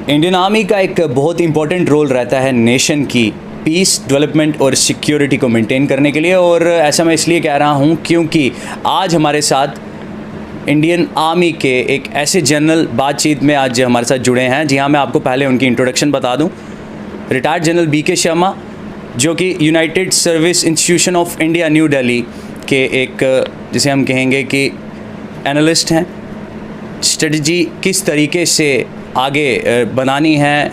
Indian army का एक बहुत इंपॉर्टेंट रोल रहता है नेशन की पीस, डेवलपमेंट और सिक्योरिटी को मेंटेन करने के लिए। और ऐसा मैं इसलिए कह रहा हूं क्योंकि आज हमारे साथ इंडियन आर्मी के एक ऐसे जनरल बातचीत में आज हमारे साथ जुड़े हैं। जी हाँ, मैं आपको पहले उनकी इंट्रोडक्शन बता दूं। रिटायर्ड जनरल BK शर्मा, जो कि United service institution of India new Delhi के एक जिसे हम कहेंगे कि एनालिस्ट हैं। स्ट्रेटजी किस तरीके से आगे बनानी है,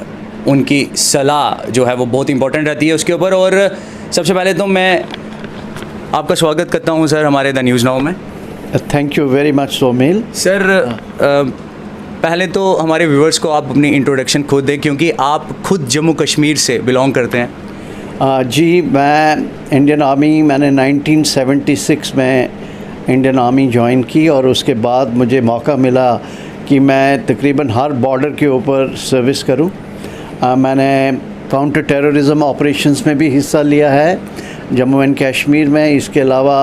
उनकी सलाह जो है वो बहुत इंपॉर्टेंट रहती है उसके ऊपर। और सबसे पहले तो मैं आपका स्वागत करता हूं सर हमारे द न्यूज़ नाउ में। Thank you very much Somil. Sir पहले तो हमारे व्यूअर्स को आप अपनी इंट्रोडक्शन खुद दें, क्योंकि आप खुद जम्मू कश्मीर से बिलोंग करते हैं। जी, मैं इंडियन आर्मी मैंने 1976 में इंडियन आर्मी ज्वाइन की और उसके बाद मुझे मौका मिला कि मैं तकरीबन हर बॉर्डर के ऊपर सर्विस करूं। मैंने काउंटर टेररिज्म ऑपरेशंस में भी हिस्सा लिया है जम्मू एंड कश्मीर में। इसके अलावा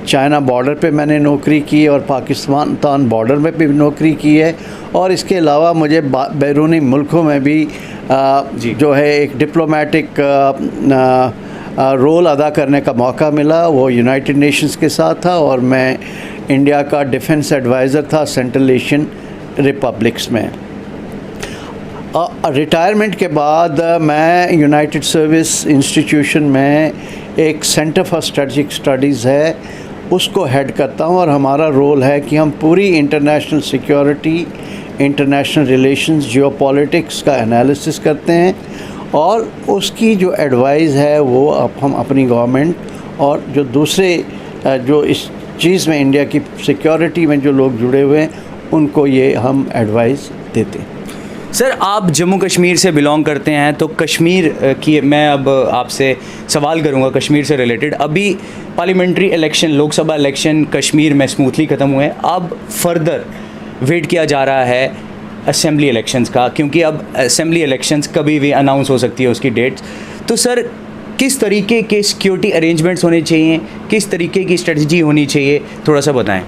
चाइना बॉर्डर पे मैंने नौकरी की और पाकिस्तान बॉर्डर में भी नौकरी की है। और इसके अलावा मुझे बैरूनी मुल्कों में भी जो है एक डिप्लोमेटिक रोल अदा करने का मौका मिला। वो यूनाइटेड नेशंस के साथ था और मैं इंडिया का डिफेंस एडवाइज़र था सेंट्रल एशियन रिपब्लिक्स में। रिटायरमेंट के बाद मैं यूनाइटेड सर्विस इंस्टीट्यूशन में एक सेंटर फॉर स्ट्रेटजिक स्टडीज़ है उसको हेड करता हूँ। और हमारा रोल है कि हम पूरी international security, international relations, geopolitics का एनालिसिस करते हैं और उसकी जो एडवाइस है वो अब हम अपनी गवर्नमेंट और जो दूसरे जो इस चीज़ में इंडिया की सिक्योरिटी में जो लोग जुड़े हुए हैं उनको ये हम एडवाइस देते हैं। सर, आप जम्मू कश्मीर से बिलोंग करते हैं, तो कश्मीर की मैं अब आपसे सवाल करूंगा कश्मीर से रिलेटेड। अभी parliamentary election, Lok Sabha election Kashmir में स्मूथली ख़त्म हुए। अब फर्दर वेट किया जा रहा है असेंबली इलेक्शंस का, क्योंकि अब असेंबली इलेक्शंस कभी भी अनाउंस हो सकती है उसकी डेट्स। तो सर, किस तरीके के सिक्योरिटी अरेंजमेंट्स होने चाहिए, किस तरीके की स्ट्रेटजी होनी चाहिए, थोड़ा सा बताएं।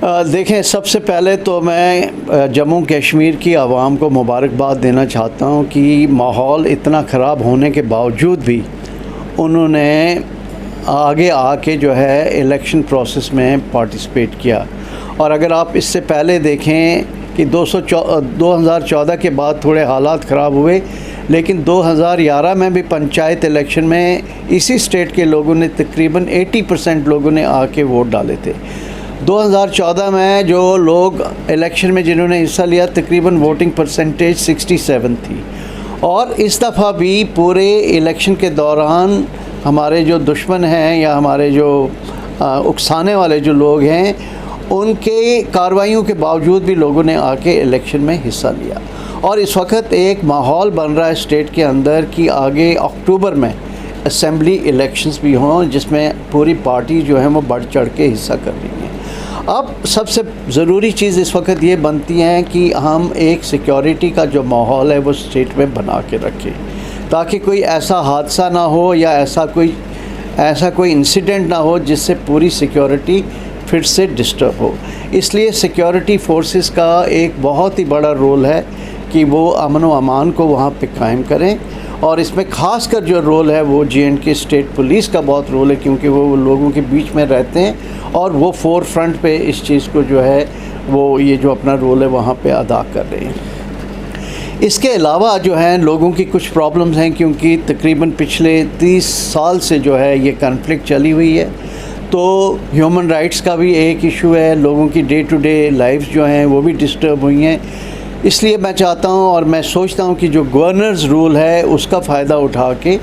देखें, सबसे पहले तो मैं जम्मू कश्मीर की आवाम को मुबारकबाद देना चाहता हूं कि माहौल इतना ख़राब होने के बावजूद भी उन्होंने आगे आके जो है इलेक्शन प्रोसेस में पार्टिसिपेट किया। और अगर आप इससे पहले देखें कि 2014 के बाद थोड़े हालात ख़राब हुए, लेकिन 2011 में भी पंचायत इलेक्शन में इसी स्टेट के लोगों ने तकरीबन 80% लोगों ने आके वोट डाले थे। 2014 में जो लोग इलेक्शन में जिन्होंने हिस्सा लिया तकरीबन वोटिंग परसेंटेज 67 थी। और इस दफ़ा भी पूरे इलेक्शन के दौरान हमारे जो दुश्मन हैं या हमारे जो उकसाने वाले जो लोग हैं उनके कार्रवाइयों के बावजूद भी लोगों ने आके इलेक्शन में हिस्सा लिया। और इस वक्त एक माहौल बन रहा है स्टेट के अंदर कि आगे अक्टूबर में असेंबली इलेक्शंस भी हों जिसमें पूरी पार्टी जो है वो बढ़ चढ़ के हिस्सा कर रही है। अब सबसे ज़रूरी चीज़ इस वक्त ये बनती है कि हम एक सिक्योरिटी का जो माहौल है वो स्टेट में बना के रखें, ताकि कोई ऐसा हादसा ना हो या ऐसा कोई इंसिडेंट ना हो जिससे पूरी सिक्योरिटी फिर से डिस्टर्ब हो। इसलिए सिक्योरिटी फोर्सेस का एक बहुत ही बड़ा रोल है कि वो अमन व अमान को वहाँ पे कायम करें। और इसमें ख़ासकर जो रोल है वो J&K स्टेट पुलिस का बहुत रोल है, क्योंकि वो लोगों के बीच में रहते हैं और वो फोर फ्रंट पे इस चीज़ को जो है वो ये जो अपना रोल है वहाँ पे अदा कर रहे हैं। इसके अलावा जो है लोगों की कुछ प्रॉब्लम्स हैं, क्योंकि तकरीबन पिछले 30 साल से जो है ये कॉन्फ्लिक्ट चली हुई है। तो ह्यूमन राइट्स का भी एक इशू है, लोगों की डे टू डे लाइफ जो हैं वो भी डिस्टर्ब हुई हैं। इसलिए मैं चाहता हूं और मैं सोचता हूं कि जो गवर्नेंस रूल है उसका फ़ायदा उठा के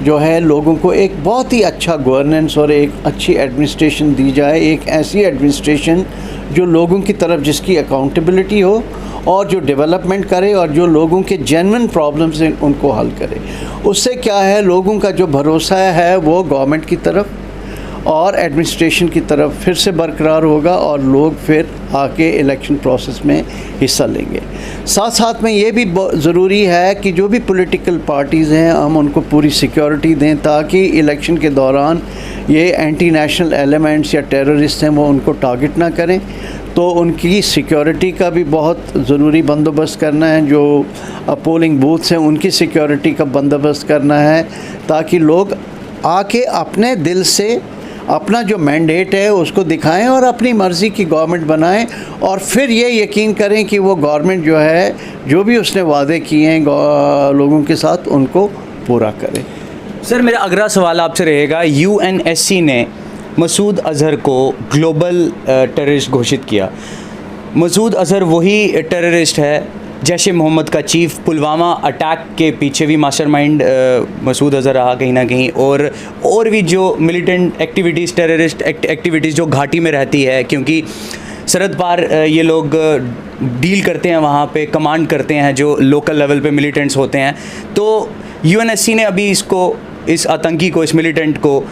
जो है लोगों को एक बहुत ही अच्छा गवर्नेंस और एक अच्छी एडमिनिस्ट्रेशन दी जाए। एक ऐसी एडमिनिस्ट्रेशन जो लोगों की तरफ जिसकी अकाउंटेबिलिटी हो और जो डेवलपमेंट करे और जो लोगों के जेन्युइन प्रॉब्लम्स हैं उनको हल करे। उससे क्या है, लोगों का जो भरोसा है वो गवर्नमेंट की तरफ और एडमिनिस्ट्रेशन की तरफ फिर से बरकरार होगा और लोग फिर आके इलेक्शन प्रोसेस में हिस्सा लेंगे। साथ साथ में ये भी ज़रूरी है कि जो भी पॉलिटिकल पार्टीज़ हैं हम उनको पूरी सिक्योरिटी दें, ताकि इलेक्शन के दौरान ये एंटी नेशनल एलिमेंट्स या टेररिस्ट हैं वो उनको टारगेट ना करें। तो उनकी सिक्योरिटी का भी बहुत ज़रूरी बंदोबस्त करना है। जो पोलिंग बूथ्स हैं उनकी सिक्योरिटी का बंदोबस्त करना है, ताकि लोग आके अपने दिल से अपना जो मैंडेट है उसको दिखाएं और अपनी मर्ज़ी की गवर्नमेंट बनाएं, और फिर ये यकीन करें कि वो गवर्नमेंट जो है जो भी उसने वादे किए हैं लोगों के साथ उनको पूरा करे। सर, मेरा अगला सवाल आपसे रहेगा, यूएनएससी ने मसूद अज़हर को ग्लोबल टेररिस्ट घोषित किया। मसूद अज़हर वही टेररिस्ट है, जैश ए मोहम्मद का चीफ, पुलवामा अटैक के पीछे भी मास्टरमाइंड मसूद अज़हर रहा कहीं ना कहीं, और भी जो मिलिटेंट एक्टिविटीज़, टेररिस्ट एक्टिविटीज़ जो घाटी में रहती है, क्योंकि सरहद पार ये लोग डील करते हैं, वहाँ पे कमांड करते हैं जो लोकल लेवल पे मिलिटेंट्स होते हैं। तो यूएनएससी ने अभी इस आतंकी को, इस मिलिटेंट को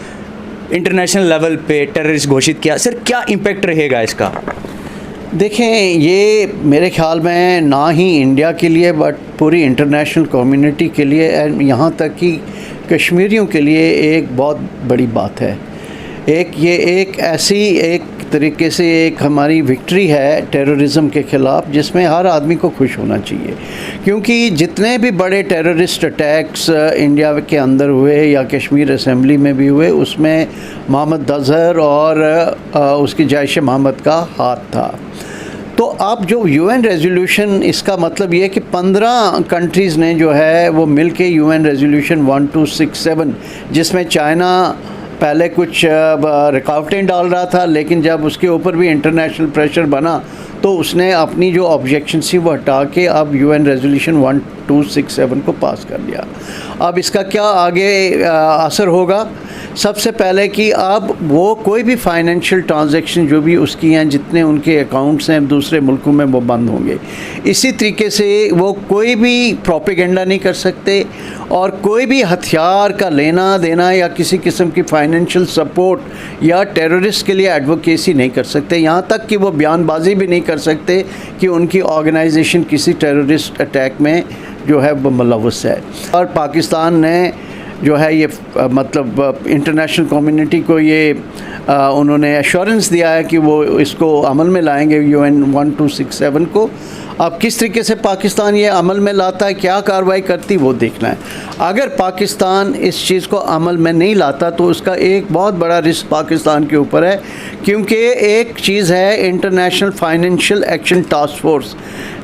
इंटरनेशनल लेवल पे टेररिस्ट घोषित किया। सर, क्या इम्पेक्ट रहेगा इसका? देखें, ये मेरे ख्याल में ना ही इंडिया के लिए बट पूरी इंटरनेशनल कम्युनिटी के लिए, यहाँ तक कि कश्मीरियों के लिए एक बहुत बड़ी बात है। एक तरीके से एक हमारी विक्ट्री है टेररिज्म के ख़िलाफ़, जिसमें हर आदमी को खुश होना चाहिए, क्योंकि जितने भी बड़े टेररिस्ट अटैक्स इंडिया के अंदर हुए या कश्मीर असेंबली में भी हुए, उसमें मोहम्मद अज़हर और उसकी जैश मोहम्मद का हाथ था। तो अब जो यूएन रेजोल्यूशन, इसका मतलब ये कि 15 कंट्रीज़ ने जो है वो मिल के यूएन रेजोल्यूशन 1267, जिसमें चाइना पहले कुछ रुकावटें डाल रहा था, लेकिन जब उसके ऊपर भी इंटरनेशनल प्रेशर बना तो उसने अपनी जो ऑब्जेक्शन थी वो हटा के अब यूएन रेजोल्यूशन 1267 को पास कर लिया। अब इसका क्या आगे असर होगा? सबसे पहले कि अब वो कोई भी फाइनेंशियल ट्रांजैक्शन जो भी उसकी हैं, जितने उनके अकाउंट्स हैं दूसरे मुल्कों में, वो बंद होंगे। इसी तरीके से वो कोई भी प्रोपेगेंडा नहीं कर सकते, और कोई भी हथियार का लेना देना या किसी किस्म की फाइनेंशियल सपोर्ट या टेररिस्ट के लिए एडवोकेसी नहीं कर सकते। यहाँ तक कि वो बयानबाजी भी नहीं कर सकते कि उनकी ऑर्गेनाइजेशन किसी टेररिस्ट अटैक में जो है वो मुलव्वस है। और पाकिस्तान ने जो है ये मतलब इंटरनेशनल कम्युनिटी को ये उन्होंने एश्योरेंस दिया है कि वो इसको अमल में लाएंगे, यूएन 1267 को। अब किस तरीके से पाकिस्तान ये अमल में लाता है, क्या कार्रवाई करती, वो देखना है। अगर पाकिस्तान इस चीज़ को अमल में नहीं लाता तो उसका एक बहुत बड़ा रिस्क पाकिस्तान के ऊपर है, क्योंकि एक चीज़ है international financial action task force,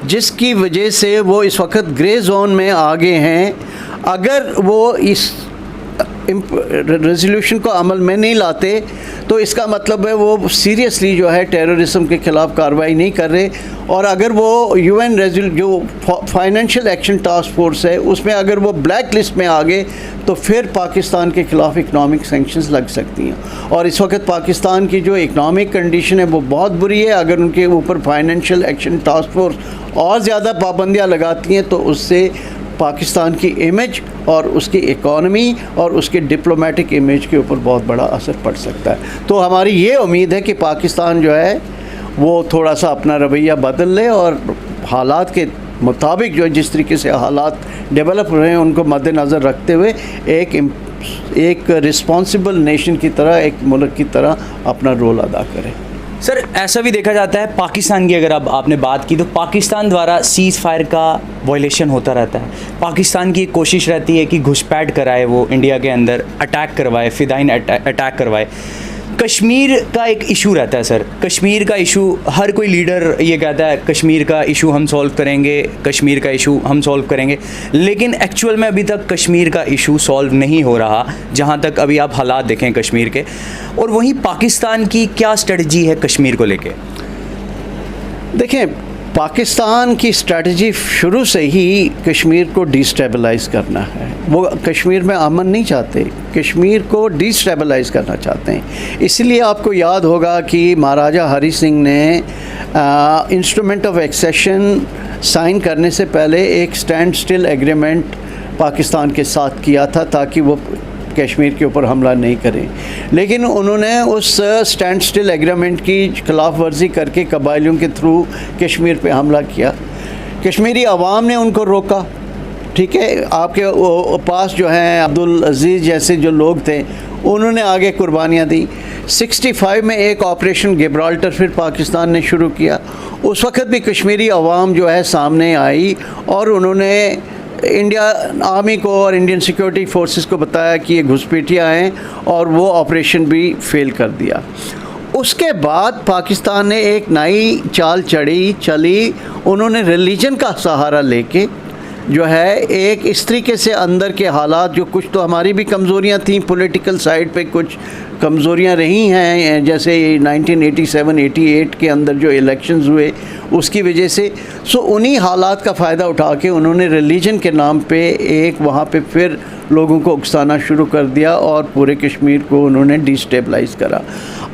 जिसकी वजह से वो इस वक्त ग्रे जोन में आगे हैं। अगर वो इस रेजोल्यूशन को अमल में नहीं लाते तो इसका मतलब है वो सीरियसली जो है टेररिज्म के ख़िलाफ़ कार्रवाई नहीं कर रहे। और अगर वो यूएन जो फाइनेंशियल एक्शन टास्क फोर्स है उसमें अगर वो ब्लैक लिस्ट में आ गए तो फिर पाकिस्तान के ख़िलाफ़ इकनॉमिक सैंक्शंस लग सकती हैं। और इस वक्त पाकिस्तान की जो इकनॉमिक कंडीशन है वो बहुत बुरी है। अगर उनके ऊपर फाइनेंशियल एक्शन टास्क फोर्स और ज़्यादा पाबंदियाँ लगाती हैं तो उससे पाकिस्तान की इमेज और उसकी इकॉनमी और उसके डिप्लोमेटिक इमेज के ऊपर बहुत बड़ा असर पड़ सकता है। तो हमारी ये उम्मीद है कि पाकिस्तान जो है वो थोड़ा सा अपना रवैया बदल ले और हालात के मुताबिक जो जिस तरीके से हालात डेवलप हो रहे हैं उनको मद्देनज़र रखते हुए एक रिस्पॉन्सिबल नेशन की तरह, एक मुल्क की तरह अपना रोल अदा करें। सर, ऐसा भी देखा जाता है पाकिस्तान की, अगर अब आपने बात की तो पाकिस्तान द्वारा सीज़ फायर का वायलेशन होता रहता है। पाकिस्तान की एक कोशिश रहती है कि घुसपैठ कराए, वो इंडिया के अंदर अटैक करवाए, फिदाइन अटैक करवाए। कश्मीर का एक इशू रहता है सर, कश्मीर का इशू हर कोई लीडर ये कहता है कश्मीर का इशू हम सॉल्व करेंगे, कश्मीर का इशू हम सॉल्व करेंगे, लेकिन एक्चुअल में अभी तक कश्मीर का इशू सॉल्व नहीं हो रहा, जहाँ तक अभी आप हालात देखें कश्मीर के। और वहीं पाकिस्तान की क्या स्ट्रेटजी है कश्मीर को लेके? देखें, पाकिस्तान की स्ट्रेटजी शुरू से ही कश्मीर को डिस्टेबलाइज़ करना है। वो कश्मीर में अमन नहीं चाहते, कश्मीर को डिस्टेबलाइज़ करना चाहते हैं। इसलिए आपको याद होगा कि महाराजा हरी सिंह ने इंस्ट्रूमेंट ऑफ एक्सेशन साइन करने से पहले एक स्टैंड स्टिल एग्रीमेंट पाकिस्तान के साथ किया था ताकि वो कश्मीर के ऊपर हमला नहीं करें। लेकिन उन्होंने उस स्टैंड स्टिल एग्रीमेंट की खिलाफ वर्जी करके कबायलियों के थ्रू कश्मीर पे हमला किया। कश्मीरी अवाम ने उनको रोका, ठीक है, आपके पास जो हैं अब्दुल अजीज़ जैसे जो लोग थे, उन्होंने आगे कुर्बानियाँ दी। 65 में एक ऑपरेशन गिब्राल्टर फिर पाकिस्तान ने शुरू किया। उस वक़्त भी कश्मीरी अवाम जो है सामने आई और उन्होंने इंडिया आर्मी को और इंडियन सिक्योरिटी फोर्सेस को बताया कि ये घुसपैठियाँ हैं, और वो ऑपरेशन भी फेल कर दिया। उसके बाद पाकिस्तान ने एक नई चाल चली, उन्होंने रिलीजन का सहारा लेके जो है एक इस तरीके से अंदर के हालात, जो कुछ तो हमारी भी कमज़ोरियाँ थीं, पॉलिटिकल साइड पे कुछ कमज़ोरियाँ रही हैं, जैसे 1987-88 के अंदर जो इलेक्शंस हुए उसकी वजह से। सो उन्हीं हालात का फ़ायदा उठा के उन्होंने रिलीजन के नाम पे एक वहाँ पे फिर लोगों को उकसाना शुरू कर दिया और पूरे कश्मीर को उन्होंने डिस्टेबलाइज़ करा।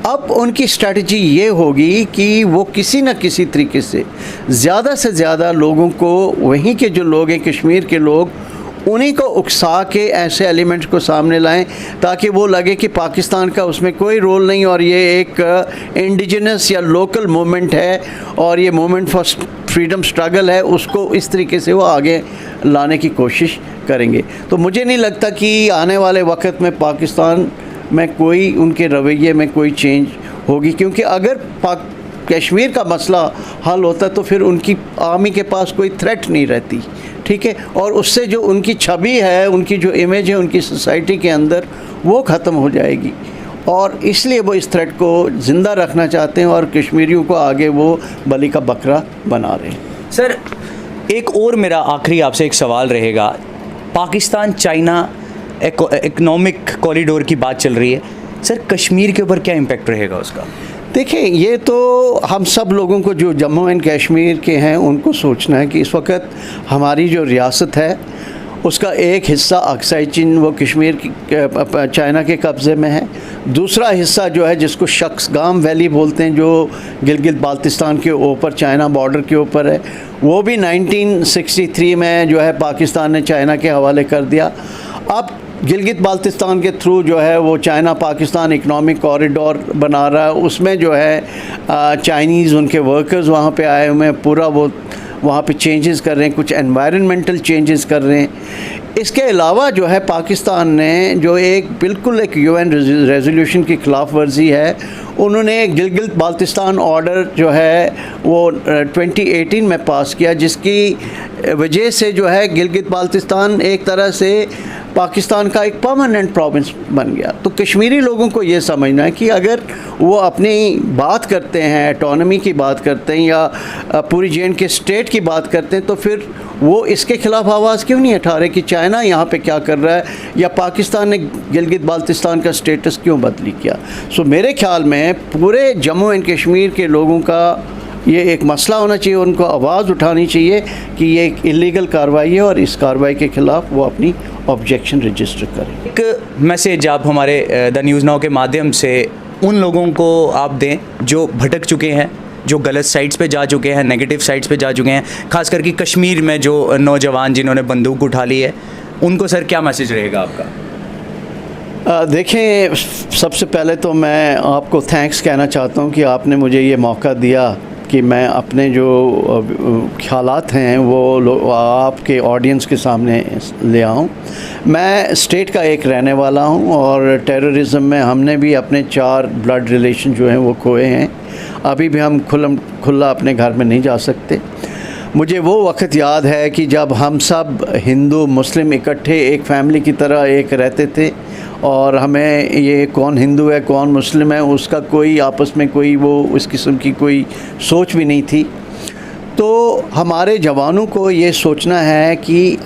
अब उनकी स्ट्रैटेजी ये होगी कि वो किसी न किसी तरीके से ज़्यादा लोगों को, वहीं के जो लोग हैं कश्मीर के लोग, उन्हीं को उकसा के ऐसे एलिमेंट्स को सामने लाएं ताकि वो लगे कि पाकिस्तान का उसमें कोई रोल नहीं और ये एक इंडिजिनस या लोकल मूवमेंट है और ये मूवमेंट फॉर फ्रीडम स्ट्रगल है। उसको इस तरीके से वो आगे लाने की कोशिश करेंगे। तो मुझे नहीं लगता कि आने वाले वक्त में पाकिस्तान में कोई उनके रवैये में कोई चेंज होगी, क्योंकि अगर कश्मीर का मसला हल होता तो फिर उनकी आर्मी के पास कोई थ्रेट नहीं रहती, ठीक है, और उससे जो उनकी छवि है, उनकी जो इमेज है उनकी सोसाइटी के अंदर, वो ख़त्म हो जाएगी। और इसलिए वो इस थ्रेट को ज़िंदा रखना चाहते हैं और कश्मीरियों को आगे वो बलि का बकरा बना रहे हैं। सर, एक और मेरा आखिरी आपसे एक सवाल रहेगा। पाकिस्तान चाइना इकोनॉमिक कॉरिडोर की बात चल रही है, सर कश्मीर के ऊपर क्या इम्पैक्ट रहेगा उसका? देखिए, ये तो हम सब लोगों को जो जम्मू एंड कश्मीर के हैं उनको सोचना है कि इस वक्त हमारी जो रियासत है उसका एक हिस्सा अक्साई चीन, वो कश्मीर की चाइना के कब्ज़े में है। दूसरा हिस्सा जो है जिसको शख्सगाम वैली बोलते हैं, जो गिलगित बाल्तिस्तान के ऊपर चाइना बॉर्डर के ऊपर है, वो भी 1963 में जो है पाकिस्तान ने चाइना के हवाले कर दिया। अब गिलगित बाल्तिस्तान के थ्रू जो है वो चाइना पाकिस्तान इकनॉमिक कॉरिडोर बना रहा है, उसमें जो है चाइनीज़ उनके वर्कर्स वहाँ पे आए हुए हैं, पूरा वो वहाँ पे चेंजेस कर रहे हैं, कुछ एनवायरनमेंटल चेंजेस कर रहे हैं। इसके अलावा जो है पाकिस्तान ने जो एक बिल्कुल एक UN रेजोल्यूशन की खिलाफ वर्जी है, उन्होंने गिलगित बाल्तिस्तान ऑर्डर जो है वो 2018 में पास किया, जिसकी वजह से जो है गिलगित बाल्तिस्तान एक तरह से पाकिस्तान का एक परमानेंट प्रोविंस बन गया। तो कश्मीरी लोगों को ये समझना है कि अगर वो अपनी बात करते हैं, ऑटोनॉमी की बात करते हैं या पूरी JNK स्टेट की बात करते हैं, तो फिर वो इसके ख़िलाफ़ आवाज़ क्यों नहीं उठा रहे कि चाइना यहाँ पे क्या कर रहा है या पाकिस्तान ने गिलगित बाल्तिस्तान का स्टेटस क्यों बदली किया। सो मेरे ख्याल में पूरे जम्मू एंड कश्मीर के लोगों का ये एक मसला होना चाहिए, उनको आवाज़ उठानी चाहिए कि ये एक इलीगल कार्रवाई है और इस कार्रवाई के ख़िलाफ़ वो अपनी ऑब्जेक्शन रजिस्टर करें। एक मैसेज आप हमारे द न्यूज़ नाउ के माध्यम से उन लोगों को आप दें जो भटक चुके हैं, जो गलत साइट्स पे जा चुके हैं, नेगेटिव साइट्स पे जा चुके हैं, खास करके कश्मीर में जो नौजवान जिन्होंने बंदूक उठा ली है, उनको सर क्या मैसेज रहेगा आपका? देखें, सबसे पहले तो मैं आपको थैंक्स कहना चाहता हूँ कि आपने मुझे ये मौका दिया कि मैं अपने जो ख्यालात हैं वो आपके ऑडियंस के सामने ले आऊँ। मैं स्टेट का एक रहने वाला हूँ और टेररिज्म में हमने भी अपने 4 ब्लड रिलेशन जो हैं वो खोए हैं। अभी भी हम खुला अपने घर में नहीं जा सकते। मुझे वो वक्त याद है कि जब हम सब हिंदू मुस्लिम इकट्ठे एक फैमिली की तरह एक रहते थे और हमें ये कौन हिंदू है कौन मुस्लिम है उसका कोई आपस में कोई वो इस किस्म की कोई सोच भी नहीं थी। तो हमारे जवानों को ये सोचना है कि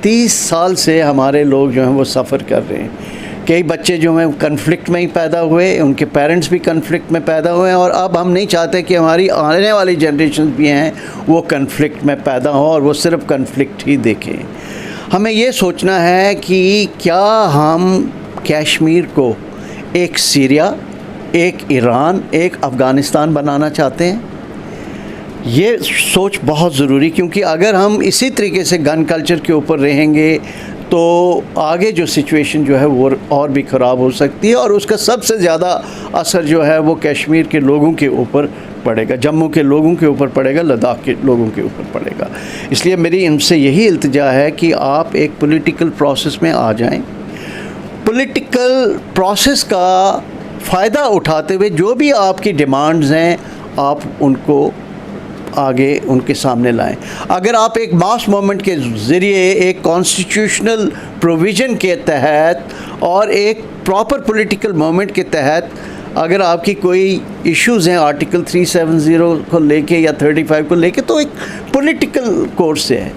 30 साल से हमारे लोग जो हैं वो सफ़र कर रहे हैं। कई बच्चे जो हैं कन्फ्लिक्ट में ही पैदा हुए, उनके पेरेंट्स भी कन्फ्लिक्ट में पैदा हुए हैं और अब हम नहीं चाहते कि हमारी आने वाली जनरेशन भी हैं वो कन्फ्लिक्ट में पैदा हों और वो सिर्फ कन्फ्लिक्ट ही देखें। हमें ये सोचना है कि क्या हम कश्मीर को एक सीरिया, एक ईरान, एक अफ़गानिस्तान बनाना चाहते हैं? ये सोच बहुत ज़रूरी, क्योंकि अगर हम इसी तरीके से गन कल्चर के ऊपर रहेंगे तो आगे जो सिचुएशन जो है वो और भी ख़राब हो सकती है और उसका सबसे ज़्यादा असर जो है वो कश्मीर के लोगों के ऊपर पड़ेगा, जम्मू के लोगों के ऊपर पड़ेगा, लद्दाख के लोगों के ऊपर पड़ेगा। इसलिए मेरी इनसे यही इल्तिजा है कि आप एक पॉलिटिकल प्रोसेस में आ जाएं, पॉलिटिकल प्रोसेस का फ़ायदा उठाते हुए जो भी आपकी डिमांड्स हैं आप उनको आगे उनके सामने लाएं। अगर आप एक मास मूवमेंट के ज़रिए एक कॉन्स्टिट्यूशनल प्रोविज़न के तहत और एक प्रॉपर पॉलिटिकल मूवमेंट के तहत अगर आपकी कोई इश्यूज़ हैं आर्टिकल 370 को लेके या 35 को लेके, तो एक पॉलिटिकल कोर्स से है।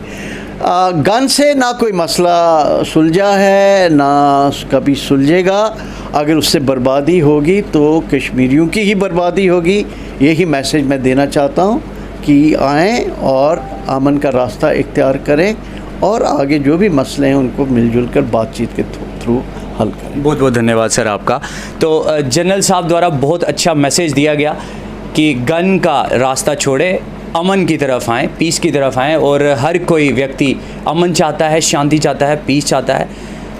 गन से ना कोई मसला सुलझा है ना कभी सुलझेगा। अगर उससे बर्बादी होगी तो कश्मीरियों की ही बर्बादी होगी। यही मैसेज मैं देना चाहता हूँ कि आएँ और अमन का रास्ता इख्तियार करें और आगे जो भी मसले हैं उनको मिलजुल कर बातचीत के थ्रू हल करें। बहुत बहुत धन्यवाद सर आपका। तो जनरल साहब द्वारा बहुत अच्छा मैसेज दिया गया कि गन का रास्ता छोड़े, अमन की तरफ आएँ, पीस की तरफ आएँ, और हर कोई व्यक्ति अमन चाहता है, शांति चाहता है, पीस चाहता है।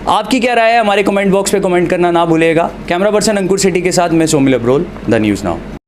आपकी क्या राय है हमारे कमेंट बॉक्स पे कमेंट करना ना भूलिएगा। कैमरा पर्सन अंकुर सिटी के साथ मैं Somil Abrol, the news now.